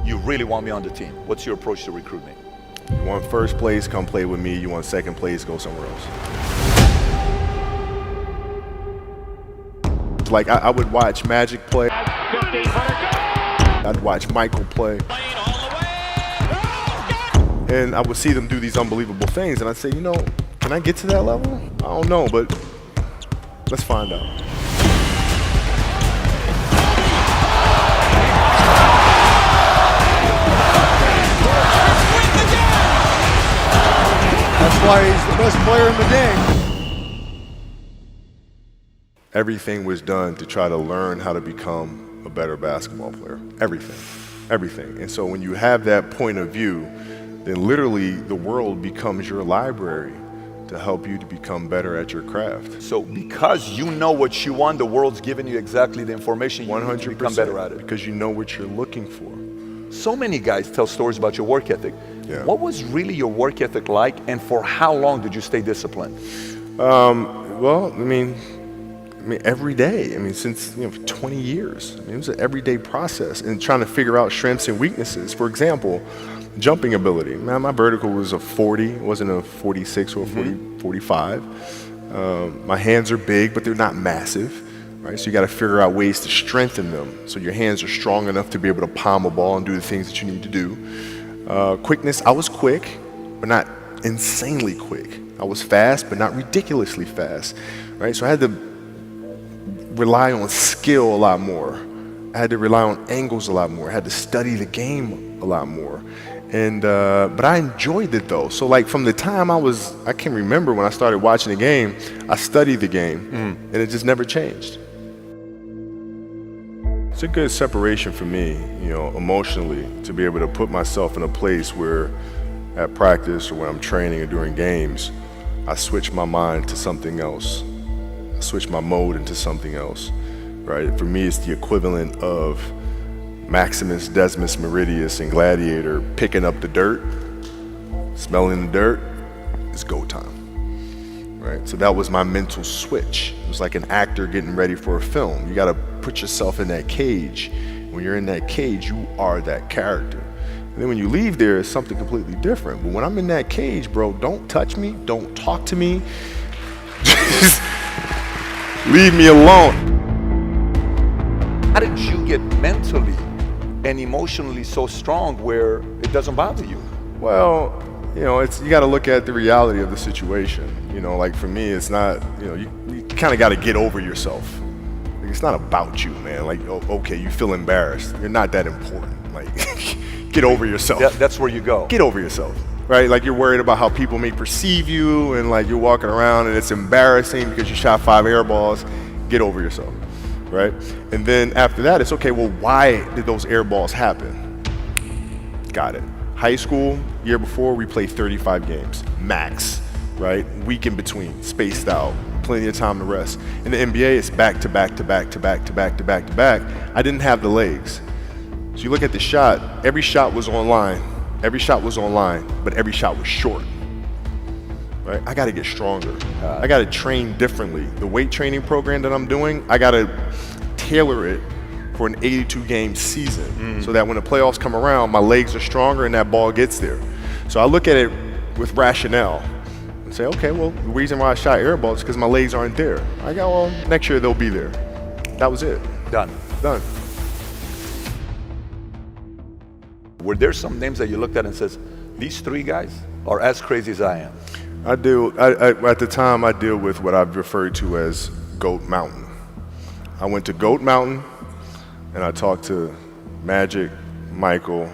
you really want me on the team. What's your approach to recruiting? You want first place, come play with me. You want second place, go somewhere else. Like I would watch Magic play. I'd watch Michael play. And I would see them do these unbelievable things, and I'd say, you know, can I get to that level? I don't know, but let's find out. That's why he's the best player in the game. Everything was done to try to learn how to become a better basketball player. Everything. And so when you have that point of view, then literally the world becomes your library to help you to become better at your craft. So because you know what you want, the world's giving you exactly the information you need to become better at it. Because you know what you're looking for. So many guys tell stories about your work ethic. Yeah. What was really your work ethic like, and for how long did you stay disciplined? Well, I mean, every day. I mean, since 20 years. I mean, it was an everyday process, and trying to figure out strengths and weaknesses. For example, jumping ability. Man, my vertical was a 40, it wasn't a 46 or a 45. My hands are big, but they're not massive. Right? So you got to figure out ways to strengthen them so your hands are strong enough to be able to palm a ball and do the things that you need to do. Quickness, I was quick, but not insanely quick. I was fast, but not ridiculously fast. Right? So I had to rely on skill a lot more. I had to rely on angles a lot more. I had to study the game a lot more. And but I enjoyed it though. So like from the time I can remember when I started watching the game, I studied the game, and it just never changed. It's a good separation for me, emotionally, to be able to put myself in a place where at practice or when I'm training or during games, I switch my mind to something else. I switch my mode into something else, right? For me, it's the equivalent of Maximus Decimus Meridius in Gladiator picking up the dirt, smelling the dirt. It's go time, right? So that was my mental switch. It was like an actor getting ready for a film. You got to put yourself in that cage. When you're in that cage, you are that character. And then when you leave there, it's something completely different. But when I'm in that cage, bro, don't touch me, don't talk to me. Just leave me alone. How did you get mentally and emotionally so strong where it doesn't bother you? Well, you got to look at the reality of the situation. Like for me, it's not, you kind of got to get over yourself. Like, it's not about you, man. Like, okay, you feel embarrassed. You're not that important. Like, get over yourself. That's where you go. Get over yourself, right? Like you're worried about how people may perceive you, and like you're walking around and it's embarrassing because you shot 5 air balls. Get over yourself. Right? And then after that, it's okay, well, why did those air balls happen? Got it. High school, year before, we played 35 games, max, right? Week in between, spaced out, plenty of time to rest. In the NBA, it's back to back to back to back to back to back to back. I didn't have the legs. So you look at the shot, every shot was online. Every shot was online, but every shot was short. Right? I got to get stronger. I got to train differently. The weight training program that I'm doing, I got to tailor it for an 82-game season so that when the playoffs come around, my legs are stronger and that ball gets there. So I look at it with rationale and say, okay, well, the reason why I shot air balls is because my legs aren't there. I go, well, next year they'll be there. That was it. Done. Were there some names that you looked at and says, these 3 guys are as crazy as I am? At the time, I deal with what I've referred to as Goat Mountain. I went to Goat Mountain, and I talked to Magic, Michael,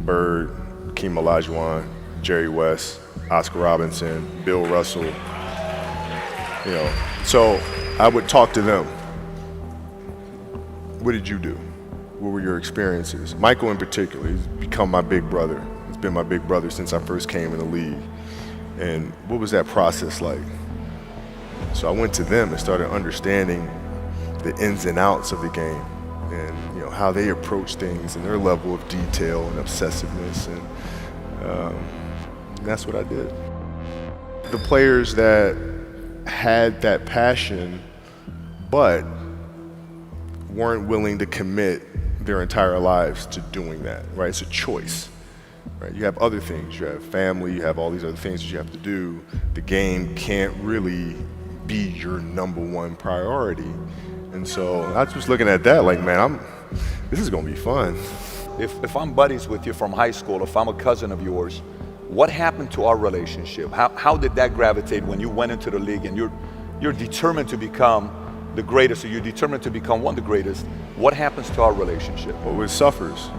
Bird, Hakeem Olajuwon, Jerry West, Oscar Robinson, Bill Russell. So I would talk to them. What did you do? What were your experiences? Michael in particular, he's become my big brother. He's been my big brother since I first came in the league. And what was that process like? So I went to them and started understanding the ins and outs of the game and how they approach things and their level of detail and obsessiveness, and that's what I did. The players that had that passion but weren't willing to commit their entire lives to doing that, right? It's a choice, right? You have other things. You have family. You have all these other things that you have to do. The game can't really be your number one priority. And so I was looking at that like, man, this is going to be fun. If I'm buddies with you from high school, if I'm a cousin of yours, what happened to our relationship? How did that gravitate when you went into the league and you're determined to become the greatest, or you're determined to become one of the greatest? What happens to our relationship? Well, it suffers.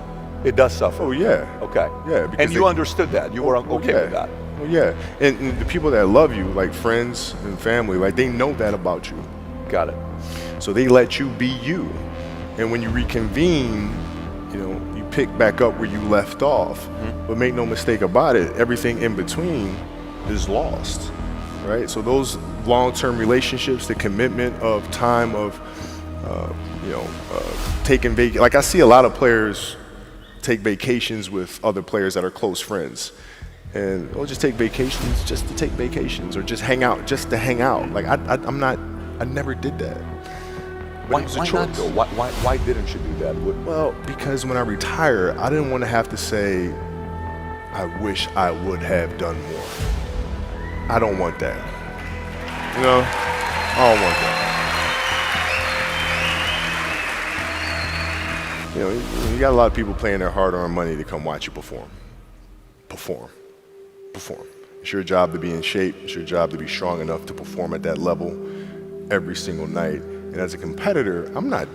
It does suffer. Oh, yeah. Okay. Yeah. Because And you understood that. You were okay yeah. with that. Well, yeah. And the people that love you, like friends and family, like they know that about you. Got it. So they let you be you. And when you reconvene, you pick back up where you left off. But make no mistake about it, everything in between is lost, right? So those long-term relationships, the commitment of time of, taking vacation. Like I see a lot of players take vacations with other players that are close friends. And they'll just take vacations just to take vacations, or just hang out just to hang out. Like I never did that. But Why it was a not choice. though? Why didn't you do that? Well, because when I retire, I didn't want to have to say, I wish I would have done more. I don't want that. I don't want that. You got a lot of people paying their hard-earned money to come watch you perform. Perform. It's your job to be in shape. It's your job to be strong enough to perform at that level every single night. And as a competitor, I'm not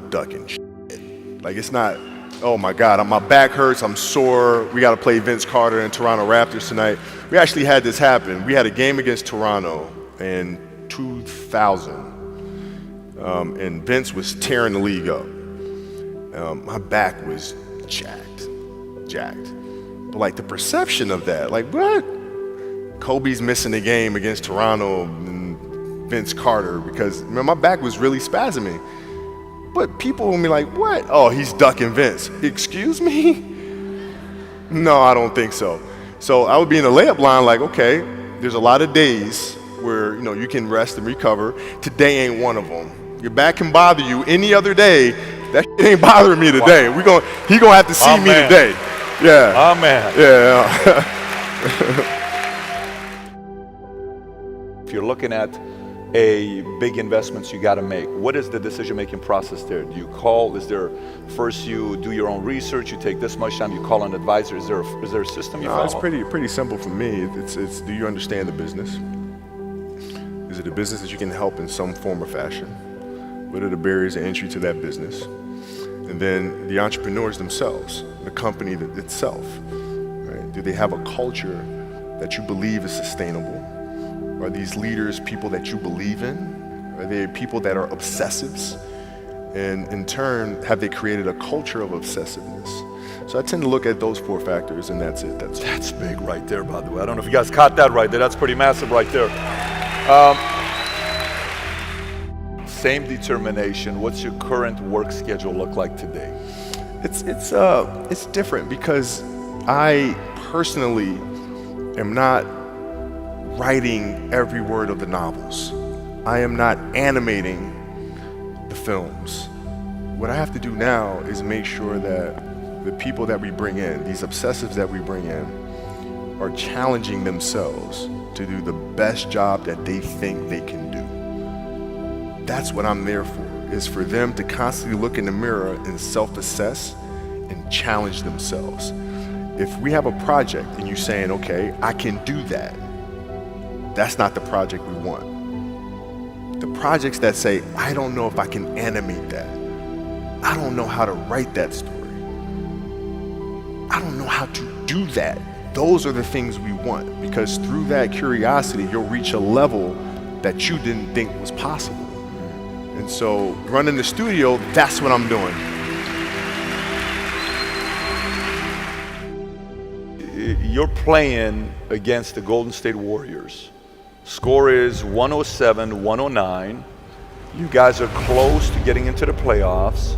ducking shit. Like, it's not, oh my God, my back hurts, I'm sore, we got to play Vince Carter and Toronto Raptors tonight. We actually had this happen. We had a game against Toronto in 2000, and Vince was tearing the league up. My back was jacked. But like the perception of that, like what? Kobe's missing the game against Toronto and Vince Carter because my back was really spasming. But people will be like, what? Oh, he's ducking Vince. Excuse me? No, I don't think so. So I would be in the layup line like, okay, there's a lot of days where you can rest and recover. Today ain't one of them. Your back can bother you any other day. That shit ain't bothering me today. Wow. He gonna have to see me today. Yeah. Oh man. Yeah. If you're looking at a big investments you got to make, what is the decision-making process there? Do you call? Is there first you do your own research? You take this much time. You call an advisor. Is there a system you follow? It's pretty simple for me. It's do you understand the business? Is it a business that you can help in some form or fashion? What are the barriers of entry to that business? And then the entrepreneurs themselves, the company itself, right? Do they have a culture that you believe is sustainable? Are these leaders people that you believe in? Are they people that are obsessives? And in turn, have they created a culture of obsessiveness? So I tend to look at those 4 factors, and that's it. That's big right there, by the way. I don't know if you guys caught that right there. That's pretty massive right there. Same determination. What's your current work schedule look like today? It's different because I personally am not writing every word of the novels. I am not animating the films. What I have to do now is make sure that the people that we bring in, these obsessives that we bring in, are challenging themselves to do the best job that they think they can do. That's what I'm there for, is for them to constantly look in the mirror and self-assess and challenge themselves. If we have a project and you're saying, okay, I can do that, that's not the project we want. The projects that say, I don't know if I can animate that. I don't know how to write that story. I don't know how to do that. Those are the things we want, because through that curiosity, you'll reach a level that you didn't think was possible. And so running the studio, that's what I'm doing. You're playing against the Golden State Warriors. Score is 107-109. You guys are close to getting into the playoffs.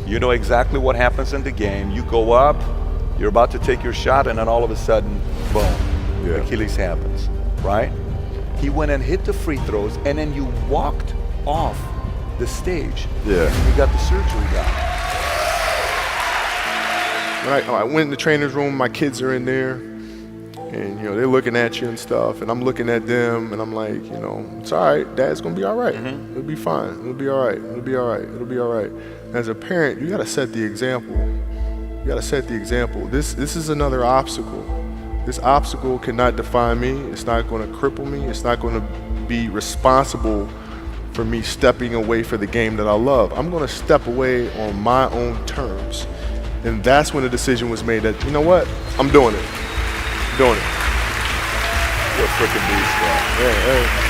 You know exactly what happens in the game. You go up, you're about to take your shot, and then all of a sudden, boom, Achilles happens, right? He went and hit the free throws, and then you walked off the stage. Yeah. And you got the surgery done. I went in the trainer's room, my kids are in there, and they're looking at you and stuff, and I'm looking at them, and I'm like, it's all right, Dad's gonna be all right. It'll be fine. It'll be all right. It'll be all right. It'll be all right. As a parent, you gotta set the example. You gotta set the example. This is another obstacle. This obstacle cannot define me. It's not gonna cripple me. It's not gonna be responsible for me stepping away for the game that I love. I'm gonna step away on my own terms. And that's when the decision was made that, you know what, I'm doing it. I'm doing it. You're a freaking beast, bro. Yeah,